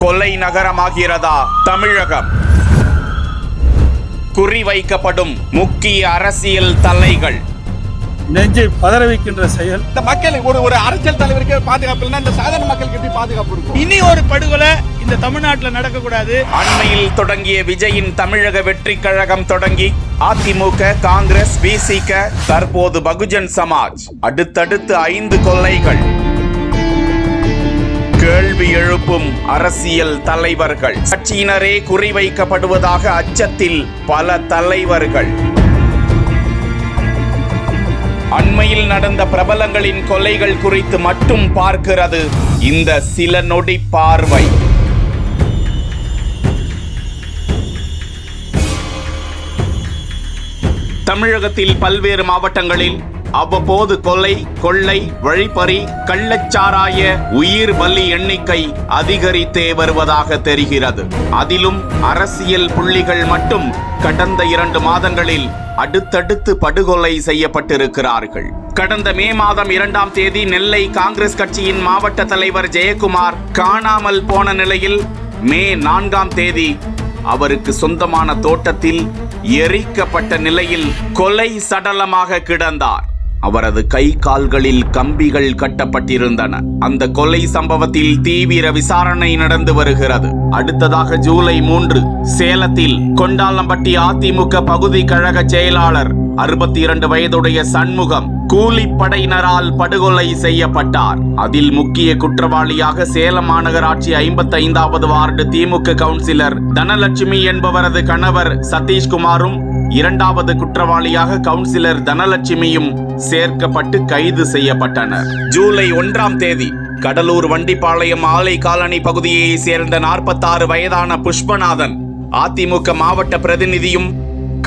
கொலை நகரமாகிறதா தமிழகம்? குறிவைக்கப்படும் முக்கிய அரசியல் தலைகள். நெஞ்சை பதற வைக்கின்ற செயல். இந்த மக்கள் ஒரு அரசியல் தலைவருக்கு பாதுகாப்பு இல்லைன்னா இந்த சாதாரண மக்களுக்கு எப்படி பாதுகாப்பு இருக்கும்? இனி ஒரு படுகொலை இந்த தமிழ்நாட்டில் நடக்கக்கூடாது. அண்மையில் தொடங்கிய விஜயின் தமிழக வெற்றி கழகம் தொடங்கி அதிமுக, காங்கிரஸ், விசிக, தற்போது பகுஜன் சமாஜ், அடுத்தடுத்து 5 கொள்ளைகள். கேள்வி எழுப்பும் அரசியல் தலைவர்கள். கட்சியினரே குறிவைக்கப்படுவதாக அச்சத்தில் பல தலைவர்கள். அண்மையில் நடந்த பிரபலங்களின் கொலைகள் குறித்து மட்டும் பார்க்கிறது இந்த சில நொடி பார்வை. தமிழகத்தில் பல்வேறு மாவட்டங்களில் அவ்வப்போது கொலை, கொள்ளை, வழிப்பறி, கள்ளச்சாராய, உயிர் பலி எண்ணிக்கை அதிகரித்தே வருவதாக தெரிகிறது. அதிலும் அரசியல் புள்ளிகள் மட்டும் கடந்த 2 மாதங்களில் அடுத்தடுத்து படுகொலை செய்யப்பட்டிருக்கிறார்கள். கடந்த மே மாதம் 2ஆம் தேதி நெல்லை காங்கிரஸ் கட்சியின் மாவட்ட தலைவர் ஜெயக்குமார் காணாமல் போன நிலையில் மே 4ஆம் தேதி அவருக்கு சொந்தமான தோட்டத்தில் எரிக்கப்பட்ட நிலையில் கொலை சடலமாக கிடந்தார். அவரது கை கால்களில் கம்பிகள் கட்டப்பட்டிருந்தன. அந்த கொலை சம்பவத்தில் தீவிர விசாரணை நடந்து வருகிறது. அடுத்ததாக ஜூலை 3 சேலத்தில் கொண்டாலம்பட்டி அதிமுக பகுதி கழக செயலாளர் 62 வயதுடைய சண்முகம் கூலிப்படையினரால் படுகொலை செய்யப்பட்டார். அதில் முக்கிய குற்றவாளியாக சேலம் மாநகராட்சி 55வது வார்டு திமுக கவுன்சிலர் தனலட்சுமி என்பவரது கணவர் சதீஷ்குமாரும், 2வது குற்றவாளியாக கவுன்சிலர் தனலட்சுமியும் சேர்க்கப்பட்டு கைது செய்யப்பட்டனர். ஜூலை 1ஆம் தேதி கடலூர் வண்டிப்பாளையம் ஆலை காலனி பகுதியை சேர்ந்த 46 வயதான புஷ்பநாதன், அதிமுக மாவட்ட பிரதிநிதியும்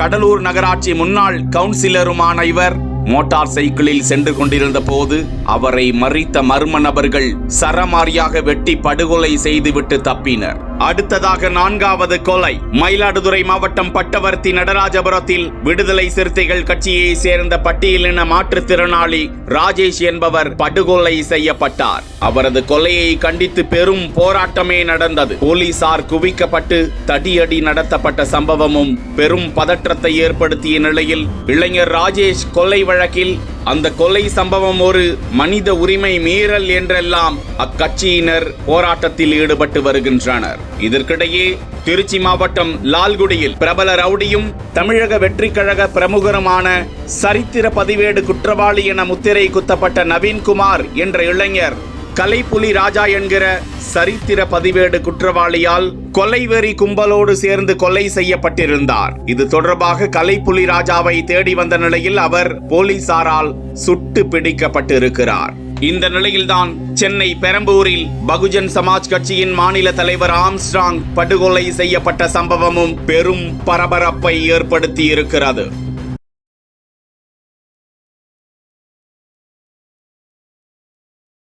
கடலூர் நகராட்சி முன்னாள் கவுன்சிலருமான இவர் மோட்டார் சைக்கிளில் சென்று கொண்டிருந்த போது அவரை மறித்த மர்ம நபர்கள் சரமாரியாக வெட்டி படுகொலை செய்துவிட்டு தப்பினர். அடுத்ததாக 4வது கொலை மயிலாடுதுறை மாவட்டம் பட்டவர்த்தி நடராஜபுரத்தில் விடுதலை சிறுத்தைகள் கட்சியை சேர்ந்த பட்டியலின மாற்றுத்திறனாளி ராஜேஷ் என்பவர் படுகொலை செய்யப்பட்டார். அவரது கொலையை கண்டித்து பெரும் போராட்டமே நடந்தது. போலீசார் குவிக்கப்பட்டு தடியடி நடத்தப்பட்ட சம்பவமும் பெரும் பதற்றத்தை ஏற்படுத்திய நிலையில் இளைஞர் ராஜேஷ் கொலை வழக்கில் அந்த கொலை சம்பவம் ஒரு மனித உரிமை மீறல் என்றெல்லாம் அக்கட்சியினர் போராட்டத்தில் ஈடுபட்டு வருகின்றனர். இதற்கிடையே திருச்சி மாவட்டம் லால்குடியில் பிரபல ரவுடியும் தமிழக வெற்றி கழக பிரமுகருமான சரித்திர பதிவேடு குற்றவாளி என முத்திரை குத்தப்பட்ட நவீன்குமார் என்ற இளைஞர் கலைப்புலி ராஜா என்கிற சரித்திர பதிவேடு குற்றவாளியால் கொலைவெறி கும்பலோடு சேர்ந்து கொலை செய்யப்பட்டிருந்தார். இது தொடர்பாக கலைப்புலி ராஜாவை தேடி வந்த நிலையில் அவர் போலீசாரால் சுட்டு பிடிக்கப்பட்டிருக்கிறார். இந்த நிலையில்தான் சென்னை பெரம்பூரில் பகுஜன் சமாஜ் கட்சியின் மாநில தலைவர் ஆம்ஸ்ட்ராங் படுகொலை செய்யப்பட்ட சம்பவமும் பெரும் பரபரப்பை ஏற்படுத்தி இருக்கிறது.